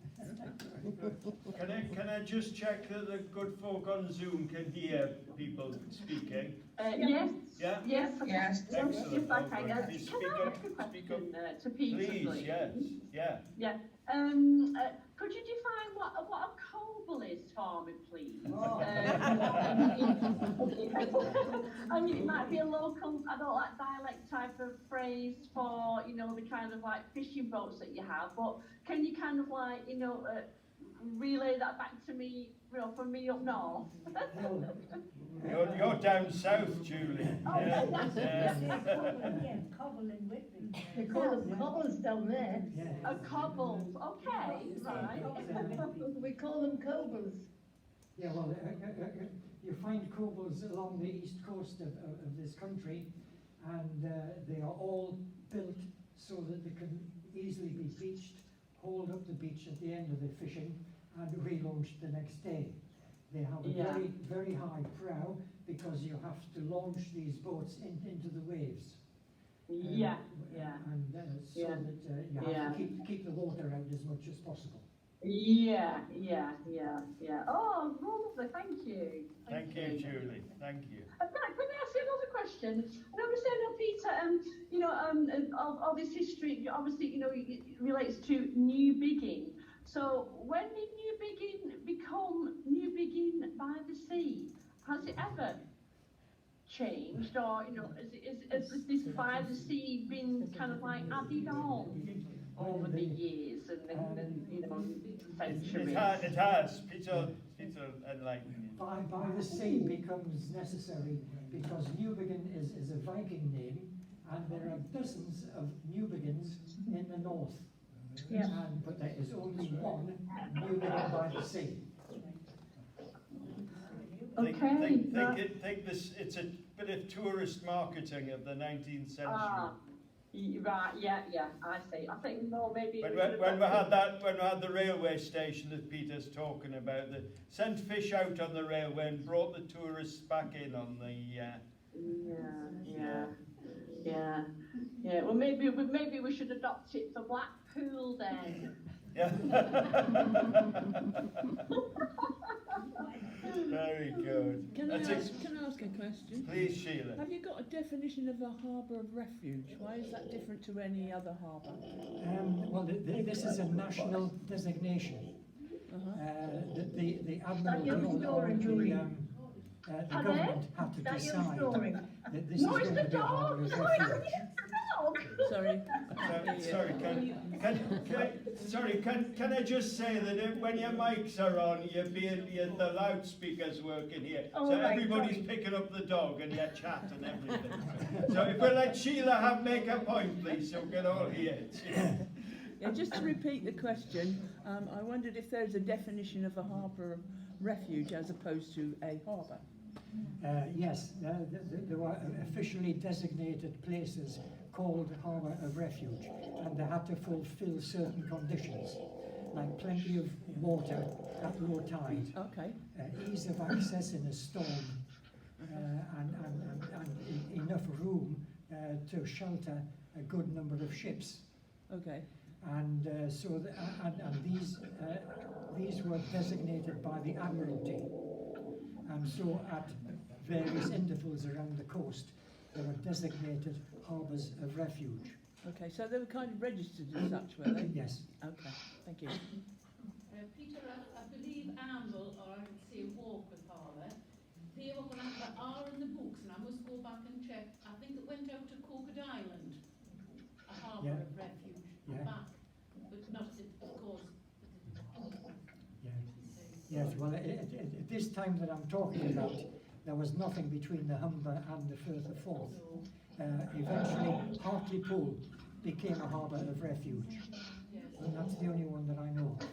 Can I just check that the good folk on Zoom can hear people speaking? Yes. Yeah? Yes. Excellent. Yes, I can. Can you Can I speak ask up? a Speak up. question to Peter, Please, yes. Yeah. Yeah. Could you define what a coble is for me, please? I mean, it might be a local, I don't like dialect type of phrase for, you know, the kind of like fishing boats that you have, but can you kind of like, you know, relay that back to me, you know, from me up north? You're down south, Julie. Oh, Yeah. Cobble and Whitby. They call them cobbles down there. A cobble, okay, right. We call them cobles. Yeah, well, you find cobles along the east coast of this country, and they are all built so that they can easily be beached, hold up the beach at the end of the fishing, and relaunched the next day. They have a very, very high prow because you have to launch these boats into the waves. Yeah, And so Yeah. that you have to keep the water out as much as possible. yeah. Oh, lovely, thank you. Thank you, Julie. Thank you. Right, can I ask you another question? And obviously, I know, Peter, all this history, obviously, it relates to Newbiggin. So, when did Newbiggin become Newbiggin by the sea? Has it ever changed, or has this by the sea been kind of like added on over the years and centuries? It has. Peter enlightened me. By the sea becomes necessary because Newbiggin is a Viking name, and there are dozens of Newbiggins in the north. Yeah. But there is only one Newbiggin by the sea. Okay. Think this. It's a bit of tourist marketing of the 19th century. Right, yeah, I see. I think maybe When we had the railway station that Peter's talking about, they sent fish out on the railway and brought the tourists back in on the. Yeah. Well, maybe we should adopt it for Blackpool then. Yeah. Very good. Can I ask a question? Please, Sheila. Have you got a definition of a harbour of refuge? Why is that different to any other harbour? Well, this is a national designation. The Admiralty your story, Julie? The government had to Is that your decide story? that this is No, it's going the to be a harbour dog. of Sorry, refuge. Sorry. Sorry, can I just say that when your mics are on, the loudspeakers working here, Oh, so right, everybody's sorry. picking up the dog and your chat and everything. So if we let Sheila make a point, please, so we can all hear it. Yeah, just to repeat the question, I wondered if there's a definition of a harbour of refuge as opposed to a harbour. Yes, there were officially designated places called Harbour of Refuge, and they had to fulfil certain conditions, like plenty of water at low tide, Okay. ease of access in a storm, and enough room to shelter a good number of ships. Okay. And these were designated by the Admiralty, and so at various intervals around the coast there were designated harbours of refuge. Okay, so they were kind of registered as such, were they? Yes. Okay, thank you. Peter, I believe Amble, or I could say Walker Harbour, they were going to are in the books, and I must go back and check. I think it went out to Cocod Island, a harbour of refuge, Yeah. back, but not, of course. Yes, well, at this time that I'm talking about, there was nothing between the Humber and the Firth of Forth. Eventually, Hartlepool became a harbour of refuge, Yes. and that's the only one that I know of. So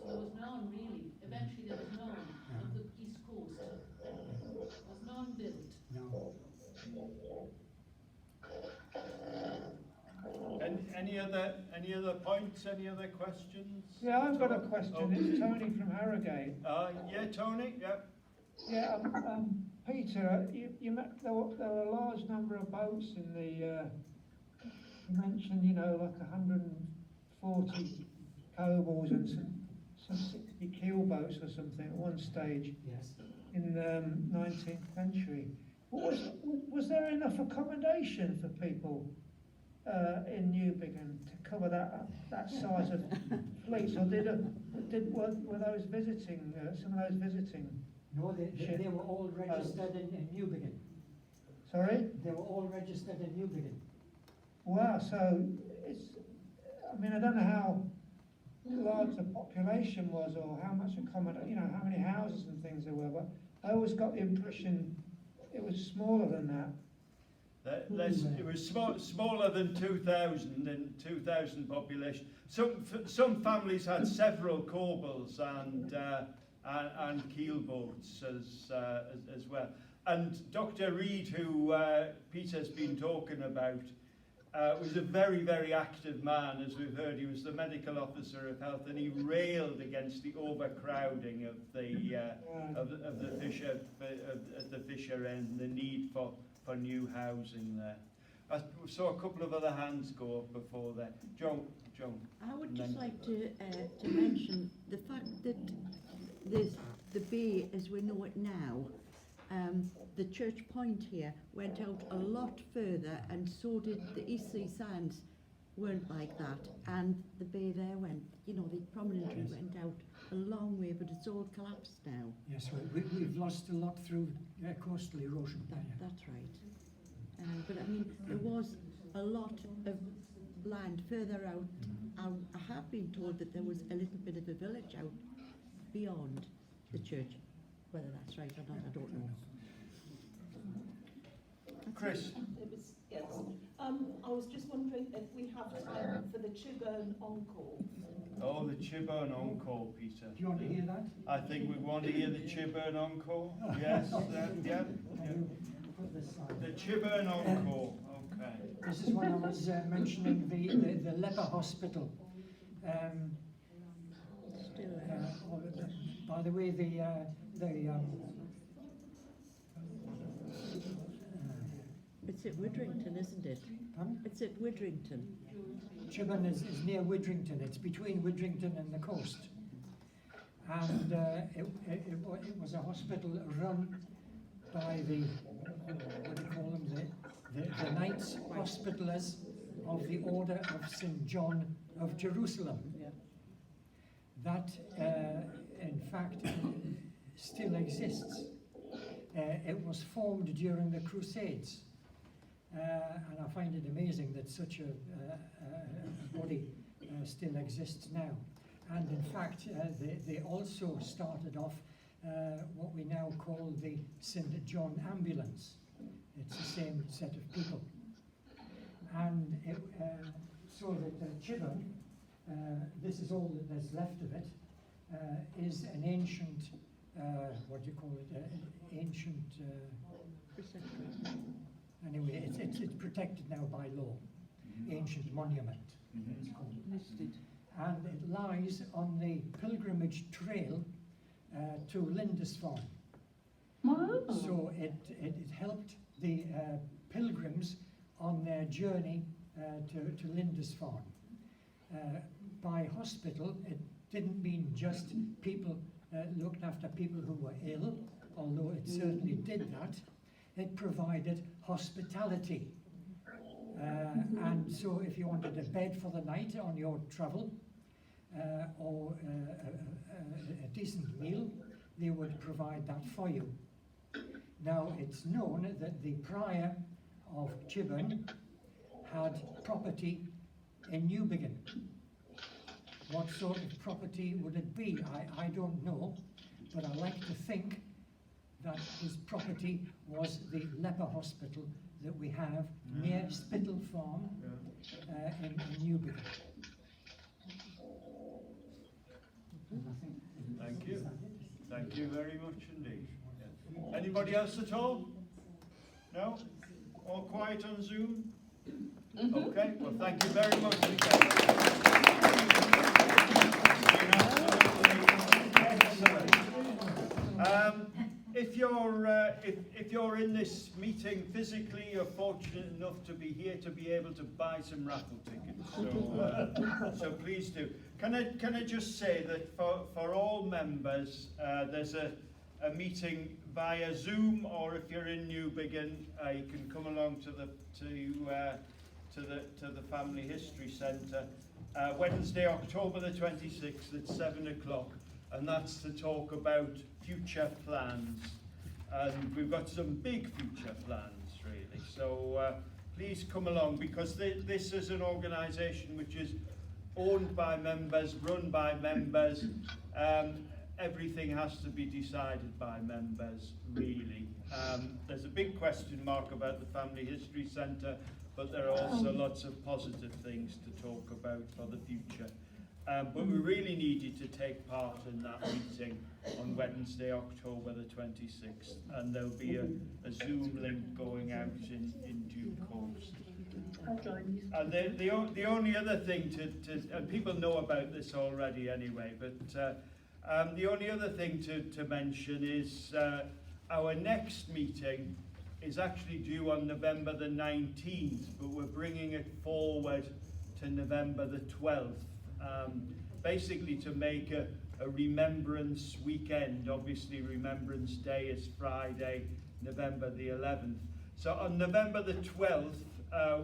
there was none really. Eventually there was none on the east coast. There was none built. No. Any other points? Any other questions? Yeah, I've got a question. Oh. It's Tony from Harrogate. Yeah, Tony. Yeah. Yeah, Peter, there were a large number of boats in the. You mentioned, like 140 cobles and some 60 keelboats or something at one stage Yes. in the 19th century. Was there enough accommodation for people in Newbiggin to cover that size of fleets, or were those visiting some of those visiting? No, they were all registered in Newbiggin. Sorry? They were all registered in Newbiggin. Wow, so I don't know how large the population was or how much how many houses and things there were, but I always got the impression it was smaller than that. It was smaller than 2,000 in 2,000 population. Some families had several corbels and keelboats as well. And Dr. Reid, who Peter's been talking about, was a very, very active man, as we've heard. He was the medical officer of health, and he railed against the overcrowding of the Fisher End, the need for new housing there. I saw a couple of other hands go up before that. Joan. I would just like to mention the fact that the bay, as we know it now, the church point here went out a lot further, and so did the East Sea Sands weren't like that, and the bay there went, you know, they prominently went out a long way, but it's all collapsed now. Yes, we've lost a lot through coastal erosion. That's right. But I mean, there was a lot of land further out. I have been told that there was a little bit of a village out beyond the church. Whether that's right or not, I don't know. Chris. Yes. I was just wondering if we have time for the Chiburn Encore. Oh, the Chiburn Encore, Peter. Do you want to hear that? I think we want to hear the Chiburn Encore. Yes, yeah. The Chiburn Encore, okay. This is when I was mentioning the leper hospital. By the way, it's at Widrington, isn't it? It's at Widrington. Chiburn is near Widrington. It's between Widrington and the coast. And it was a hospital run by the, what do you call them, the Knights Hospitallers of the Order of St. John of Jerusalem. Yeah. That, in fact, still exists. It was formed during the Crusades. And I find it amazing that such a body still exists now. And in fact, they also started off what we now call the St. John Ambulance. It's the same set of people. And so that Chiburn, this is all that there's left of it, is an ancient, what do you call it, ancient, anyway, it's protected now by law, ancient monument, it's called. Listed. And it lies on the pilgrimage trail to Lindisfarne. Oh. So it helped the pilgrims on their journey to Lindisfarne. By hospital, it didn't mean just people looked after people who were ill, although it certainly did that. It provided hospitality. And so if you wanted a bed for the night on your travel, or a decent meal, they would provide that for you. Now, it's known that the prior of Chiburn had property in Newbiggin. What sort of property would it be? I don't know, but I like to think that his property was the leper hospital that we have near Spittle Farm in Newbiggin. Thank you. Thank you very much indeed. Anybody else at all? No? All quiet on Zoom? Okay, well thank you very much again. Excellent. If you're in this meeting physically, you're fortunate enough to be here to be able to buy some raffle tickets. So please do. Can I just say that for all members, there's a meeting via Zoom, or if you're in Newbiggin, you can come along to the Family History Centre Wednesday, October the 26th at 7 o'clock, and that's to talk about future plans. And we've got some big future plans, really. So please come along, because this is an organisation which is owned by members, run by members. Everything has to be decided by members, really. There's a big question mark about the Family History Centre, but there are also lots of positive things to talk about for the future. But we really need you to take part in that meeting on Wednesday, October the 26th, and there'll be a Zoom link going out in due course. I'll join you. And the only other thing and people know about this already anyway, but the only other thing to mention is our next meeting is actually due on November the 19th, but we're bringing it forward to November the 12th, basically to make a remembrance weekend. Obviously Remembrance Day is Friday, November the 11th. So on November the 12th,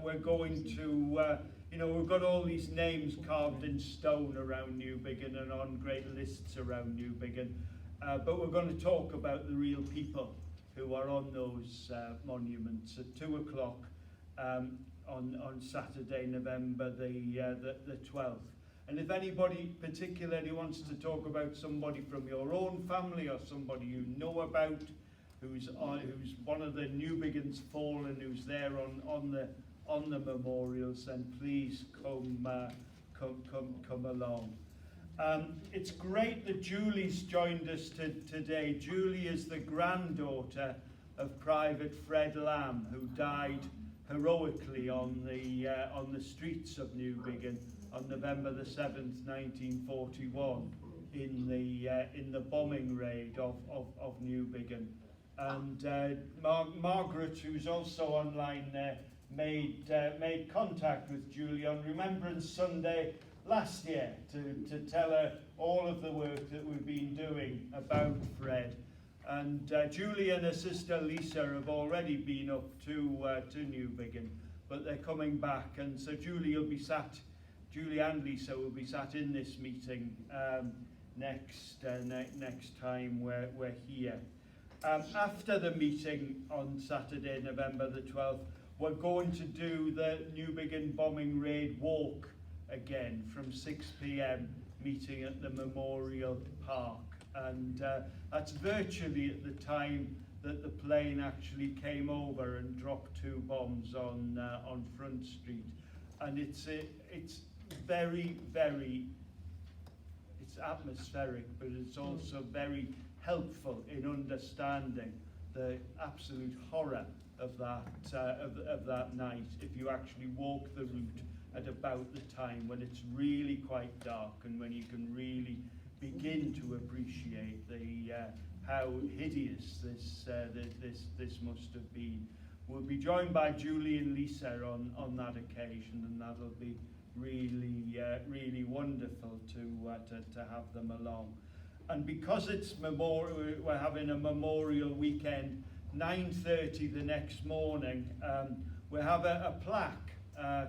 we're going to, we've got all these names carved in stone around Newbiggin and on great lists around Newbiggin, but we're going to talk about the real people who are on those monuments at 2 o'clock on Saturday, November the 12th. And if anybody particularly wants to talk about somebody from your own family or somebody you know about who's one of the Newbiggins fallen, who's there on the memorials, then please come along. It's great that Julie's joined us today. Julie is the granddaughter of Private Fred Lamb, who died heroically on the streets of Newbiggin on November the 7th, 1941, in the bombing raid of Newbiggin. And Margaret, who's also online there, made contact with Julie on Remembrance Sunday last year to tell her all of the work that we've been doing about Fred. And Julie and her sister Lisa have already been up to Newbiggin, but they're coming back, and so Julie and Lisa will be sat in this meeting next time we're here. After the meeting on Saturday, November the 12th, we're going to do the Newbiggin bombing raid walk again from 6 p.m, meeting at the Memorial Park. And that's virtually at the time that the plane actually came over and dropped 2 bombs on Front Street. And it's very, very, it's atmospheric, but it's also very helpful in understanding the absolute horror of that night if you actually walk the route at about the time when it's really quite dark and when you can really begin to appreciate how hideous this must have been. We'll be joined by Julie and Lisa on that occasion, and that'll be really wonderful to have them along. And because it's we're having a memorial weekend, 9:30 the next morning, we have a plaque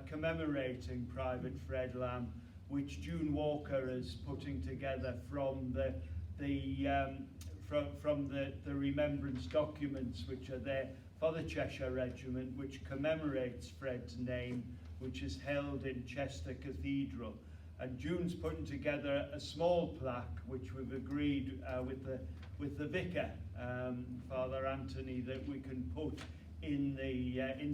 commemorating Private Fred Lamb, which June Walker is putting together from the remembrance documents which are there for the Cheshire Regiment, which commemorates Fred's name, which is held in Chester Cathedral. And June's putting together a small plaque, which we've agreed with the vicar, Father Anthony, that we can put in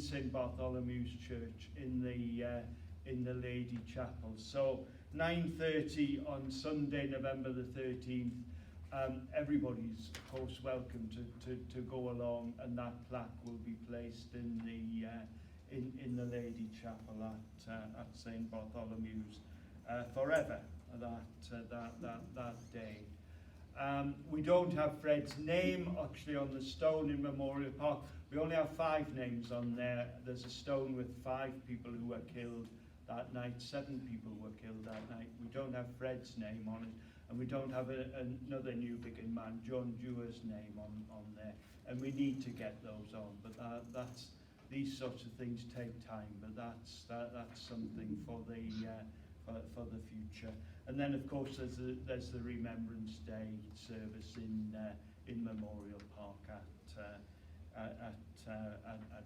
St Bartholomew's Church in the Lady Chapel. So 9:30 on Sunday, November the 13th. Everybody's of course welcome to go along, and that plaque will be placed in the Lady Chapel at St Bartholomew's forever that day. We don't have Fred's name actually on the stone in Memorial Park. We only have 5 names on there. There's a stone with 5 people who were killed that night. 7 people were killed that night. We don't have Fred's name on it, and we don't have another Newbiggin man, John Dewar's name on there. And we need to get those on, but these sorts of things take time. But that's something for the future. And then of course there's the Remembrance Day service in Memorial Park at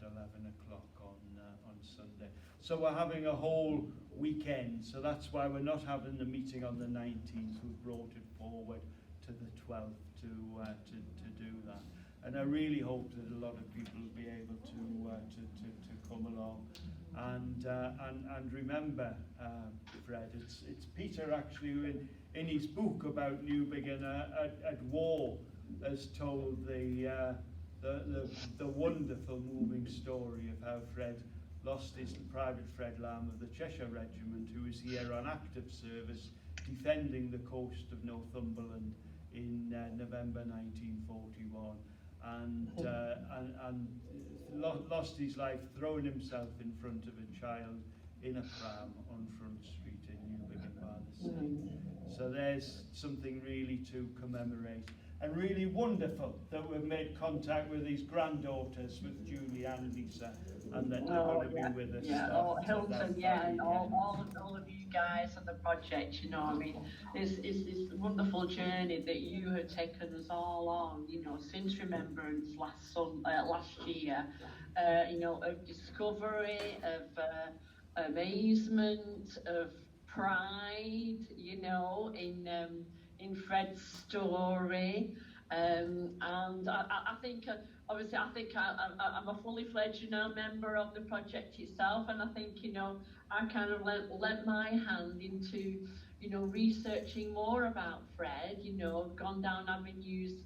11 o'clock on Sunday. So we're having a whole weekend, so that's why we're not having the meeting on the 19th. We've brought it forward to the 12th to do that. And I really hope that a lot of people will be able to come along and remember Fred. It's Peter actually who in his book about Newbiggin at war has told the wonderful moving story of how Fred lost his Private Fred Lamb of the Cheshire Regiment, who was here on active service defending the coast of Northumberland in November 1941, and lost his life throwing himself in front of a child in a pram on Front Street in Newbiggin by the sea. So there's something really to commemorate, and really wonderful that we've made contact with these granddaughters, with Julie and Lisa, and that they're going to be with us. Hilton, and all of you guys on the project, you know, I mean, it's this wonderful journey that you have taken us all on, you know, since Remembrance last year, you know, of discovery, of amazement, of pride, you know, in Fred's story, and I think obviously I think I'm a fully fledged, you know, member of the project itself, and I think, you know, I kind of lent my hand into, you know, researching more about Fred, you know, gone down avenues,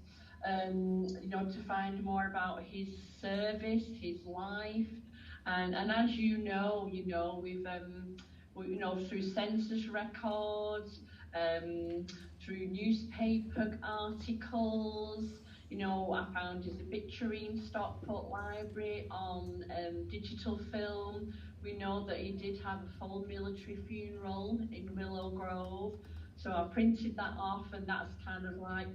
you know, to find more about his service, his life, and as you know, we've you know, through census records, through newspaper articles, you know, I found his obituary in Stockport Library on digital film. We know that he did have a full military funeral in Willow Grove, so I printed that off, and that's kind of like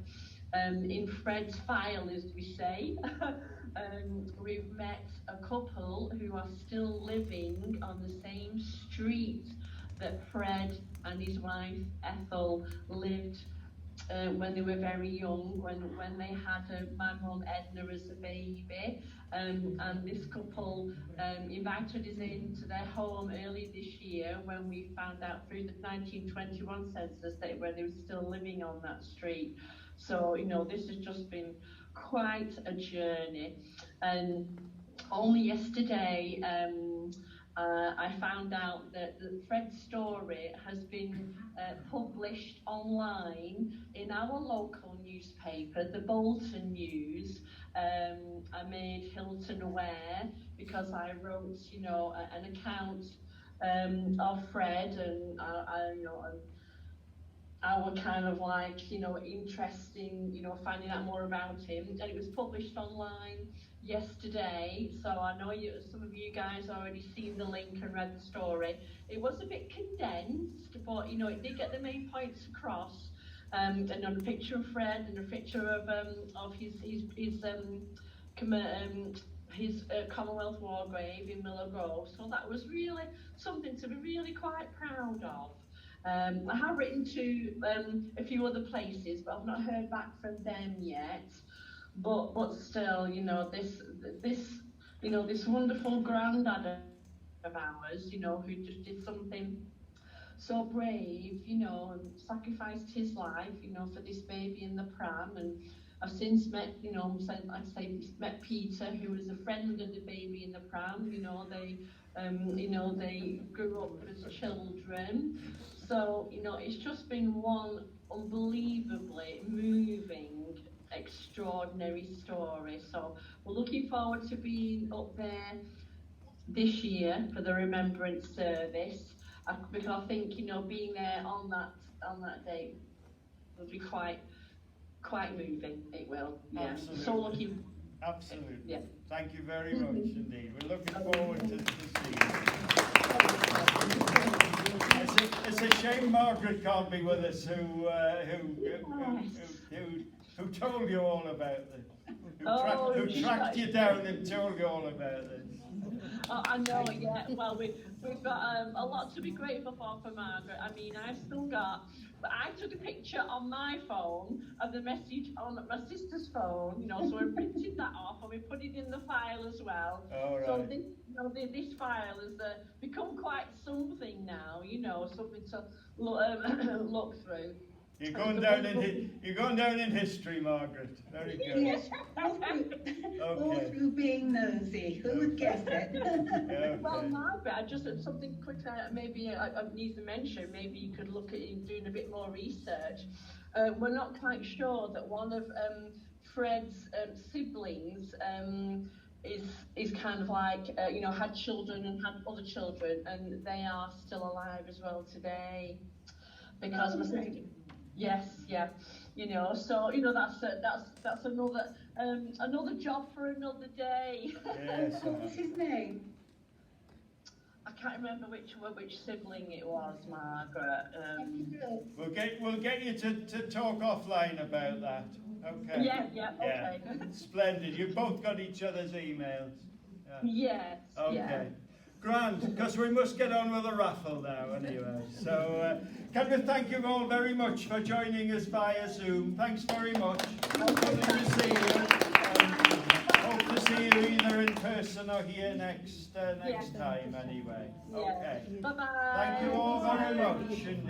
in Fred's file, as we say. We've met a couple who are still living on the same street that Fred and his wife Ethel lived when they were very young, when they had my mum Edna as a baby, and this couple invited us into their home early this year when we found out through the 1921 census that where they were still living on that street. So, you know, this has just been quite a journey, and only yesterday I found out that Fred's story has been published online in our local newspaper, the Bolton News. I made Hilton aware because I wrote, you know, an account of Fred, and you know, our kind of like, you know, interesting, you know, finding out more about him, and it was published online yesterday, so I know some of you guys already seen the link and read the story. It was a bit condensed, but, you know, it did get the main points across, and on a picture of Fred and a picture of his Commonwealth War grave in Willow Grove, so that was really something to be really quite proud of. I have written to a few other places, but I've not heard back from them yet. But still, you know, this you know, this wonderful granddad of ours, you know, who just did something so brave, you know, and sacrificed his life, you know, for this baby in the pram. And I've since met, you know, met Peter, who was a friend of the baby in the pram. You know, they grew up as children. So, you know, it's just been one unbelievably moving, extraordinary story. So we're looking forward to being up there this year for the remembrance service, because I think, you know, being there on that day will be quite moving. It will, yeah. Absolutely. So looking. Absolutely. Yeah. Thank you very much indeed. We're looking forward to seeing you. It's a shame Margaret can't be with us, who told you all about this, who tracked you down and told you all about this. I know, yeah. Well, we've got a lot to be grateful for Margaret. I mean, I took a picture on my phone of the message on my sister's phone, you know, so we printed that off and we put it in the file as well. All right. So this, you know, this file has become quite something now, you know, something to look through. You're going down in history, Margaret. Very good. Yes, all through being nosy. Who would guess it? Okay. Well, Margaret, I just something quick. Maybe I need to mention. Maybe you could look at doing a bit more research. We're not quite sure that one of Fred's siblings is kind of like, you know, had children and had other children, and they are still alive as well today. Because my sister, yes, yeah, you know, so you know that's another another job for another day. Yes. What's his name? I can't remember which sibling it was, Margaret. We'll get you to talk offline about that. Okay. Yeah, okay. Splendid. You've both got each other's emails. Yes. Okay. Yeah. Grand, because we must get on with the raffle now anyway. So, can we thank you all very much for joining us via Zoom. Thanks very much. Lovely to see you. Hope to see you either in person or here next time anyway. Okay. Bye-bye. Thank you all very much indeed.